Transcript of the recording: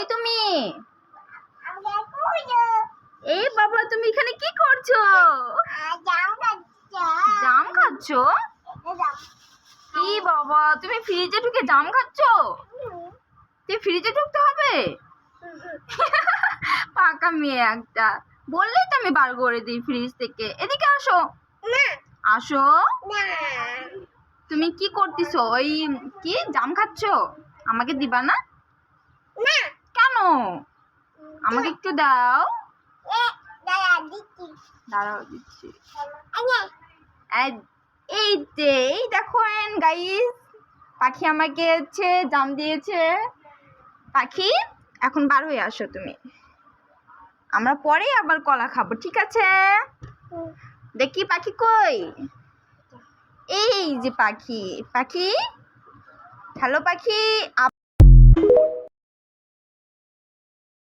কই তুমি? এই বাবা, তুমি এখানে কি করছো? জাম খাচ্ছো? কি বাবা, তুমি ফ্রিজে ঢুকে জাম খাচ্ছো? তুমি ফ্রিজে ঢুকতে হবে? পাকা মেয়ে একটা। বললেই তো আমি বার করে দিই ফ্রিজ থেকে। এদিকে আসো। আসো। তুমি কি করতেছো? ওই কি জাম খাচ্ছো? আমাকে দিবা না? কেন? আমাকে একটু দাও। দাঁড়াও, দিচ্ছি। এই যে, এই দেখেন গাইস, পাখি আমাকে হচ্ছে জাম দিয়েছে। পাখি, এখন বার হয়ে আসো তুমি। আমরা পরে আবার কলা খাবো, ঠিক আছে? দেখি পাখি কই? এই যে পাখি। পাখি, হ্যালো পাখি।